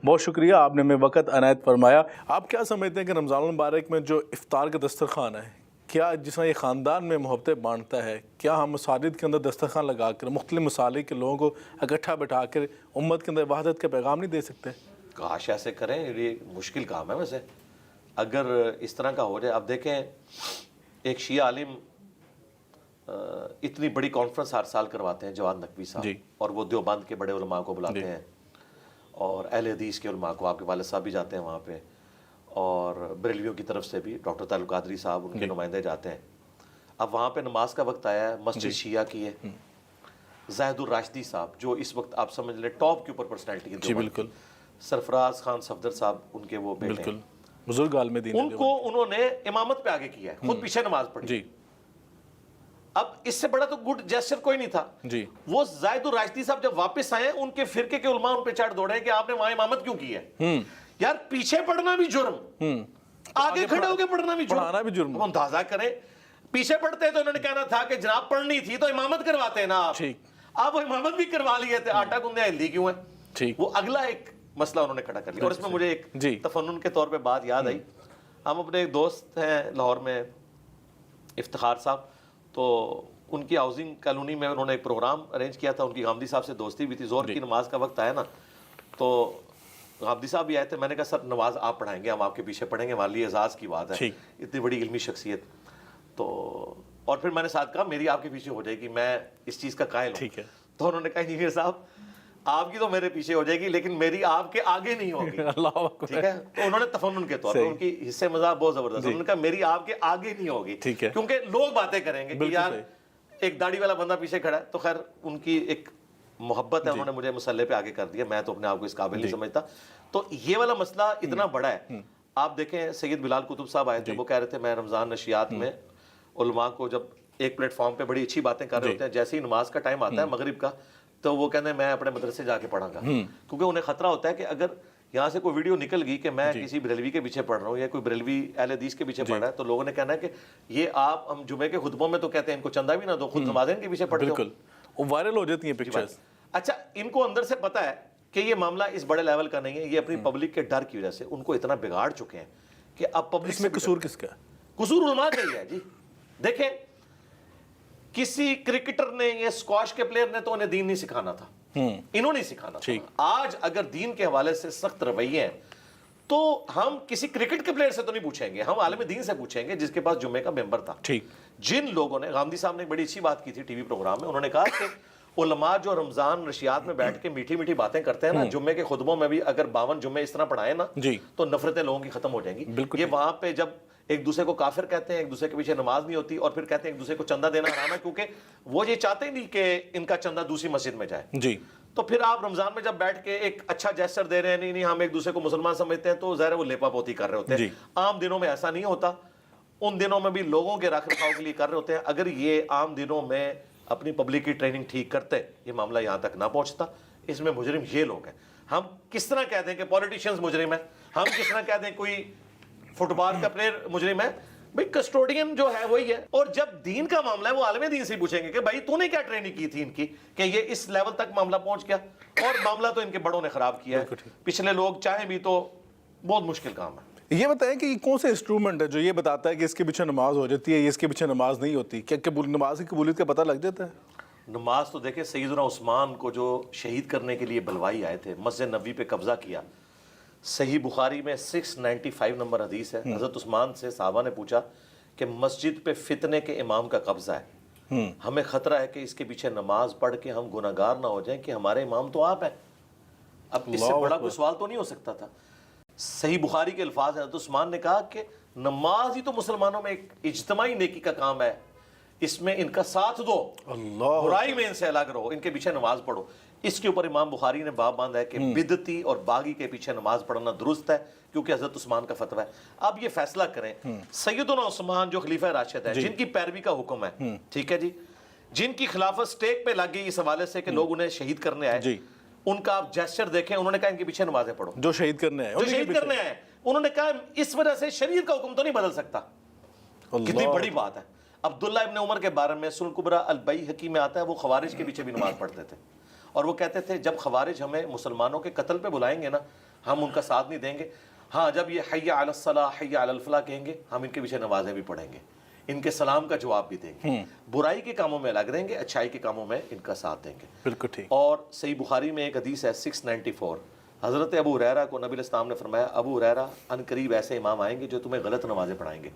بہت شکریہ، آپ نے ہمیں وقت عنایت فرمایا۔ آپ کیا سمجھتے ہیں کہ رمضان المبارک میں جو افطار کا دسترخوان ہے، کیا جس طرح یہ خاندان میں محبتیں بانٹتا ہے، کیا ہم مساجد کے اندر دسترخوان لگا کر مختلف مسالک کے لوگوں کو اکٹھا بٹھا کر امت کے اندر وحدت کا پیغام نہیں دے سکتے؟ کاش ایسے کریں، یہ مشکل کام ہے ویسے اگر اس طرح کا ہو جائے۔ اب دیکھیں ایک شیعہ عالم اتنی بڑی کانفرنس ہر سال کرواتے ہیں، جواد نقوی صاحب، اور وہ دیوبند کے بڑے علماء کو بلاتے ہیں اور اہل حدیث کے علماء کو، آپ کے والد صاحب بھی جاتے ہیں وہاں پہ، اور بریلویوں کی طرف سے بھی ڈاکٹر تعلق قادری صاحب ان کے نمائندے جاتے ہیں۔ اب وہاں پہ نماز کا وقت آیا ہے، مسجد شیعہ کی ہے، زاہد الراشدی صاحب جو اس وقت آپ سمجھ لیں ٹاپ کے اوپر پرسنالٹی ہے، جی بالکل، سرفراز خان صفدر صاحب ان کے وہ بیٹے ہیں، بالکل بزرگ عالم دین، ان کو انہوں نے امامت پہ آگے کیا ہے، خود پیچھے نماز پڑھی۔ جی اب اس سے بڑا تو گڈ جیسچر کوئی نہیں تھا۔ جی وہ زاہد الراشدی صاحب جب واپس آئے ان کے فرقے کے علماء ان پہ چڑھ دوڑے کہ آپ نے وہاں امامت کیوں کی ہے؟ یار پیچھے پڑھنا بھی جرم، آگے کھڑے ہو کے پڑھنا بھی جرم، پڑھانا بھی جرم۔ ہم اندازہ کریں پیچھے پڑھتے تو انہوں نے کہنا تھا کہ جناب پڑھنی تھی تو امامت کرواتے نا آپ وہ امامت بھی کروا لیے تھے، آٹا گوندے ہلدی کیوں ہے؟ وہ اگلا ایک مسئلہ انہوں نے کھڑا کر لیا۔ اور اس میں مجھے ایک تفنن کے طور پہ بات یاد آئی، ہم اپنے ایک دوست ہیں لاہور میں افتخار صاحب، تو ان کی ہاؤسنگ کالونی میں انہوں نے ایک پروگرام ارینج کیا تھا، ان کی غامدی صاحب سے دوستی بھی تھی، زور کی نماز کا وقت آیا نا تو غامدی صاحب بھی آئے تھے، میں نے کہا سر نماز آپ پڑھائیں گے، ہم آپ کے پیچھے پڑھیں گے، ہمارے لیے اعزاز کی بات ہے، اتنی بڑی علمی شخصیت۔ تو اور پھر میں نے ساتھ کہا میری آپ کے پیچھے ہو جائے گی، میں اس چیز کا قائل ہوں۔ تو انہوں نے کہا انجینئر صاحب آپ کی تو میرے پیچھے ہو جائے گی لیکن میری آپ کے آگے نہیں ہوگی، ٹھیک ہے؟ تو انہوں نے تفنن کے طور پر، ان کی حصے مذاق بہت زبردست، انہوں نے کہا میری آپ کے آگے نہیں ہوگی، کیونکہ لوگ باتیں کریں گے کہ یار ایک داڑھی والا بندہ پیچھے کھڑا ہے۔ تو خیر ان کی ایک محبت ہے، انہوں نے مجھے مسئلے پہ آگے کر دیا، میں تو اپنے آپ کو اس قابل نہیں سمجھتا۔ تو یہ والا مسئلہ اتنا بڑا ہے، آپ دیکھیں سید بلال قطب صاحب آئے تھے، وہ کہہ رہے تھے میں رمضان نشریات میں علماء کو جب ایک پلیٹ فارم پہ بڑی اچھی باتیں کر رہے ہوتے ہیں، جیسے ہی نماز کا ٹائم آتا ہے مغرب کا تو وہ کہتے ہیں میں اپنے مدرسے جا کے پڑھاں گا، کیونکہ انہیں خطرہ ہوتا ہے کہ اگر یہاں سے کوئی ویڈیو نکل گئی کہ میں کسی بریلوی کے پیچھے پڑھ رہا ہوں یا کوئی بریلوی اہل حدیث کے پیچھے پڑھ رہا ہے تو لوگوں نے کہنا ہے کہ یہ آپ ہم جمعے کے خطبوں میں تو کہتے ہیں ان کو چندہ بھی نہ دو، خود نمازیں ان کے پیچھے پڑھتے ہو، بالکل وہ وائرل ہو جاتی ہیں پکچرز۔ اچھا ان کو اندر سے پتا ہے کہ یہ معاملہ اس بڑے لیول کا نہیں ہے، یہ اپنی پبلک کے ڈر کی وجہ سے ان کو اتنا بگاڑ چکے ہیں کہ اب پبلک اس میں قصور کس کا ہے؟ قصور علماء کا ہی ہے جی۔ دیکھیں کسی کرکٹر نے یا اسکواش کے پلیئر نے تو انہیں دین نہیں سکھانا تھا، انہوں نے سکھانا تھا۔ آج اگر دین کے حوالے سے سخت رویے ہیں تو ہم کسی کرکٹ کے پلیئر سے تو نہیں پوچھیں گے، ہم عالم دین سے پوچھیں گے جس کے پاس جمعے کا ممبر تھا۔ جن لوگوں نے، غامدی صاحب نے ایک بڑی اچھی بات کی تھی ٹی وی پروگرام میں، انہوں نے کہا کہ علماء جو رمضان نشریات میں بیٹھ کے میٹھی میٹھی باتیں کرتے ہیں نا، جمعے کے خطبوں میں بھی اگر 52 جمعے اس طرح پڑھائیں نا تو نفرتیں لوگوں کی ختم ہو جائیں گی۔ یہ وہاں پہ جب ایک دوسرے کو کافر کہتے ہیں، ایک دوسرے کے پیچھے نماز نہیں ہوتی، اور پھر کہتے ہیں ایک دوسرے کو چندہ دینا حرام ہے، کیونکہ وہ یہ چاہتے ہی نہیں کہ ان کا چندہ دوسری مسجد میں جائے۔ تو پھر آپ رمضان میں جب بیٹھ کے ایک اچھا جیسچر دے رہے ہیں، نہیں ہم ایک دوسرے کو مسلمان سمجھتے ہیں، تو ظاہر ہے وہ لیپا پوتی کر رہے ہوتے ہیں۔ عام دنوں میں ایسا نہیں ہوتا، ان دنوں میں بھی لوگوں کے رکھ رکھاؤ کے لیے کر رہے ہوتے ہیں۔ اگر یہ عام دنوں میں اپنی پبلک کی ٹریننگ ٹھیک کرتے یہ معاملہ یہاں تک نہ پہنچتا۔ اس میں مجرم یہ لوگ ہیں، ہم کس طرح کہہ دیں کہ پولیٹیشنز مجرم ہیں، ہم کس طرح کہہ دیں کوئی فٹ بال کا پلیئر مجرم ہے، بھئی کسٹوڈین جو ہے وہی ہے۔ اور جب دین کا معاملہ ہے وہ عالم دین سے پوچھیں گے کہ بھائی تو نے کیا ٹریننگ کی تھی ان کی کہ یہ اس لیول تک معاملہ پہنچ گیا، اور معاملہ تو ان کے بڑوں نے خراب کیا ہے، پچھلے لوگ چاہیں بھی تو بہت مشکل کام ہے۔ یہ بتائیں کہ یہ کون سے انسٹرومنٹ ہے جو یہ بتاتا ہے کہ اس کے پیچھے نماز ہو جاتی ہے، اس کے پیچھے نماز نہیں ہوتی؟ کیا نماز کی قبولیت کا پتہ لگ جاتا ہے؟ نماز تو دیکھیں سیدنا عثمان کو جو شہید کرنے کے لیے بلوائی آئے تھے، مسجد نبوی پہ قبضہ کیا، صحیح بخاری میں 695 نمبر حدیث ہے، حضرت عثمان سے صحابہ نے پوچھا کہ مسجد پہ فتنے کے امام کا قبضہ ہے، ہمیں خطرہ ہے کہ اس کے پیچھے نماز پڑھ کے ہم گناہگار نہ ہو جائیں کہ ہمارے امام تو آپ ہیں۔ اب اس سے بڑا کوئی سوال تو نہیں ہو سکتا تھا۔ صحیح بخاری کے الفاظ ہیں، حضرت عثمان نے کہا کہ نماز ہی تو مسلمانوں میں ایک اجتماعی نیکی کا کام ہے، اس میں ان کا ساتھ دو، برائی میں ان سے الگ رہو، ان کے پیچھے نماز پڑھو۔ اس کے اوپر امام بخاری نے باب باندھا ہے کہ بدعتی اور باغی کے پیچھے نماز پڑھنا درست ہے، کیونکہ حضرت عثمان کا فتویٰ ہے۔ اب یہ فیصلہ کریں، سیدنا عثمان جو خلیفہ راشد ہیں، جن کی پیروی کا حکم ہے، ٹھیک ہے جی، جن کی خلافت سٹیک پہ لگ گئی اس حوالے سے کہ لوگ انہیں شہید کرنے آئے، ان کا آپ جیسچر دیکھیں، انہوں نے کہا ان کے پیچھے نمازیں پڑھو، جو شہید کرنے آئے، جو شہید کرنے آئے، انہوں نے کہا اس وجہ سے شریعت کا حکم تو نہیں بدل سکتا۔ کتنی بڑی بات ہے۔ عبداللہ ابن عمر کے بارے میں سنن کبریٰ البیہقی میں آتا ہے، وہ خوارج کے پیچھے بھی نماز پڑھتے تھے، اور وہ کہتے تھے جب خوارج ہمیں مسلمانوں کے قتل پہ بلائیں گے نا ہم ان کا ساتھ نہیں دیں گے. ہاں جب یہ حی علی الصلاح حی علی الفلاح کہیں گے ہم ان کے پیچھے نمازیں بھی پڑھیں گے, ان کے سلام کا جواب بھی دیں گے, برائی کے کاموں میں الگ رہیں گے, اچھائی کے کاموں میں ان کا ساتھ دیں گے. بالکل ٹھیک. اور صحیح بخاری میں ایک حدیث ہے 694, حضرت ابو ہریرہ کو نبی علیہ السلام نے فرمایا, ابو ہریرہ ان قریب ایسے امام آئیں گے جو تمہیں غلط نمازیں پڑھائیں گے,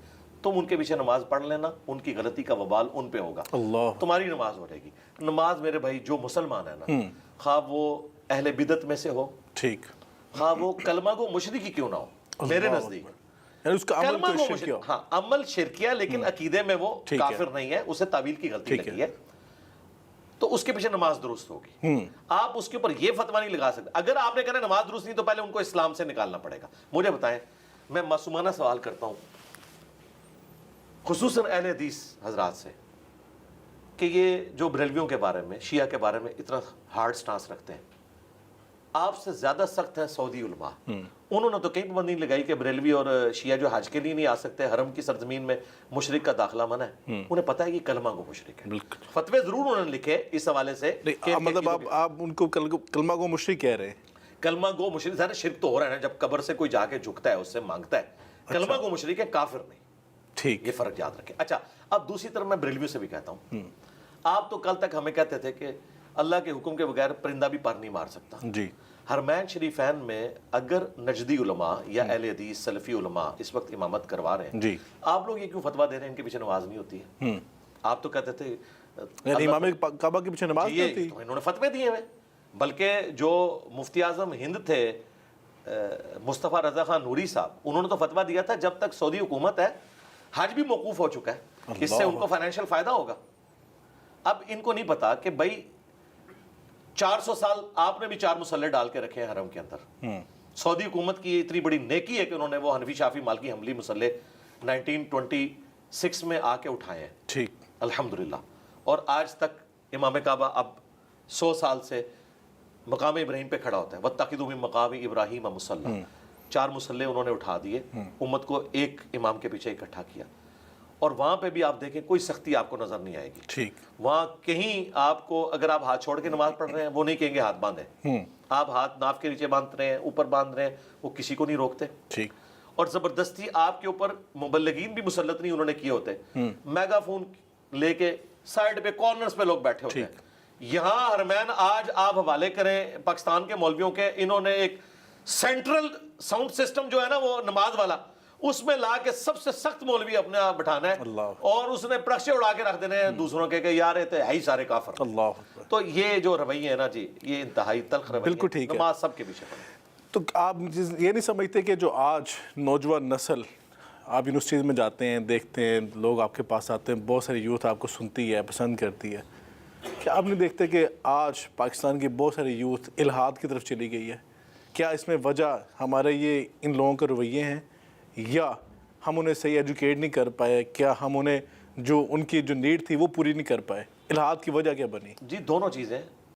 تم ان کے پیچھے نماز پڑھ لینا, ان کی غلطی کا وبال ان پہ ہوگا, اللہ, تمہاری نماز ہو جائے گی. نماز میرے بھائی جو مسلمان ہے نا, خواہ وہ اہل بدعت میں سے ہو, ٹھیک, خواہ وہ کلمہ گو مشرکی کیوں نہ ہو, میرے نزدیک یعنی اس کا عمل کلمہ کوئی گو شرک کیا ہو. ہاں عمل شرکیہ لیکن عقیدے میں وہ کافر نہیں ہے, اسے تعویل کی غلطی لگی ہے, تو اس کے پیچھے نماز درست ہوگی. آپ اس کے اوپر یہ فتویٰ نہیں لگا سکتے. اگر آپ نے کہنا نماز درست نہیں تو پہلے ان کو اسلام سے نکالنا پڑے گا. مجھے بتائیں, میں معصومانہ سوال کرتا ہوں خصوصاً اہل حدیث حضرات سے, کہ یہ جو بریلویوں کے بارے میں, شیعہ کے بارے میں اتنا ہارڈ سٹانس رکھتے ہیں, آپ سے زیادہ سخت ہیں سعودی علماء. انہوں نے تو کہیں پابندی نہیں لگائی کہ بریلوی اور شیعہ جو حج کے لیے نہیں آ سکتے, حرم کی سرزمین میں مشرک کا داخلہ منع ہے. انہیں پتہ ہے کہ کلمہ گو مشرک ہے. فتوے ضرور انہوں نے لکھے اس حوالے سے, مطلب آپ ان کو کلمہ گو مشرک کہہ رہے ہیں. کلمہ گو مشرک ظاہر شرک تو ہو رہا ہے نا, جب قبر سے کوئی جا کے جھکتا ہے اس سے مانگتا ہے. کلمہ گو مشرک ہے, کافر نہیں. ٹھیک, یہ فرق یاد رکھیں. اچھا, اب دوسری طرف میں بریلویوں سے بھی کہتا ہوں, آپ تو کل تک ہمیں کہتے تھے کہ اللہ کے حکم کے بغیر پرندہ بھی پر نہیں مار سکتا. جی, حرمین شریفین میں اگر نجدی علماء یا اہل حدیث سلفی علماء اس وقت امامت کروا رہے ہیں, جی, آپ لوگ یہ کیوں فتویٰ دے رہے ہیں ان کے پیچھے نماز نہیں ہوتی ہے؟ آپ تو کہتے تھے یعنی امام کعبہ کے پیچھے نماز نہیں ہوتی. انہوں نے فتوے دیے ہوئے, بلکہ جو مفتی اعظم ہند تھے مصطفیٰ رضا خان نوری صاحب, انہوں نے تو فتویٰ دیا تھا جب تک سعودی حکومت ہے حج بھی موقوف ہو چکا ہے, اس سے ان کو فائنینشیل فائدہ ہوگا. اب ان کو نہیں پتا کہ بھائی 400 سال آپ نے بھی 4 مسلح ڈال کے رکھے ہیں حرم کے اندر. سعودی حکومت کی اتنی بڑی نیکی ہے کہ انہوں نے وہ حنفی شافی مالکی حملی مسلح 1926 میں آ کے اٹھائے ہیں. ٹھیک, الحمدللہ. اور آج تک امام کعبہ اب 100 سال سے مقام ابراہیم پہ کھڑا ہوتا ہے. وَاتَّخِذُوا مِن مَقَامِ إِبْرَاهِيمَ مُصَلًّى, 4 مسلح انہوں نے اٹھا دیے, امت کو ایک امام کے پیچھے اکٹھا کیا. اور وہاں پہ بھی آپ دیکھیں کوئی سختی آپ کو نظر نہیں آئے گی. ٹھیک, وہاں کہیں آپ کو اگر آپ ہاتھ چھوڑ کے نماز پڑھ رہے ہیں وہ نہیں کہیں گے ہاتھ باندھیں. آپ ہاتھ ناف کے نیچے باندھ رہے ہیں, اوپر باندھ رہے ہیں, وہ کسی کو نہیں روکتے. ٹھیک, اور زبردستی آپ کے اوپر مبلغین بھی مسلط نہیں انہوں نے کیے ہوتے, میگا فون لے کے سائڈ پہ کارنرز پہ لوگ بیٹھے ہوتے ہیں. یہاں حرمین آج آپ حوالے کریں پاکستان کے مولویوں کے, انہوں نے ایک سینٹرل ساؤنڈ سسٹم جو ہے نا وہ نماز والا, اس میں لا کے سب سے سخت مولوی اپنے آپ بٹھانا ہے, اور اس نے پرکشے اڑا کے رکھ دینے ہیں دوسروں کے کہ یار یہ تو ہے ہی سارے کافر. اللہ, تو یہ جو رویے ہیں نا جی, یہ انتہائی تلخ رویے. بالکل ٹھیک ہے. نماز سب کے پیچھے پڑے. تو آپ یہ نہیں سمجھتے کہ جو آج نوجوان نسل, آپ یونیورسٹیز میں جاتے ہیں, دیکھتے ہیں لوگ آپ کے پاس آتے ہیں, بہت ساری یوتھ آپ کو سنتی ہے, پسند کرتی ہے, کیا آپ نہیں دیکھتے کہ آج پاکستان کی بہت ساری یوتھ الحاد کی طرف چلی گئی ہے؟ کیا اس میں وجہ ہمارے یہ ان لوگوں کے رویے ہیں, یا ہم انہیں صحیح ایجوکیٹ نہیں کر پائے؟ کیا ہم انہیں جو ان کی جو نیڈ تھی وہ پوری نہیں کر پائے؟ الحاد کی وجہ کیا بنی؟ جی دونوں چیزیں.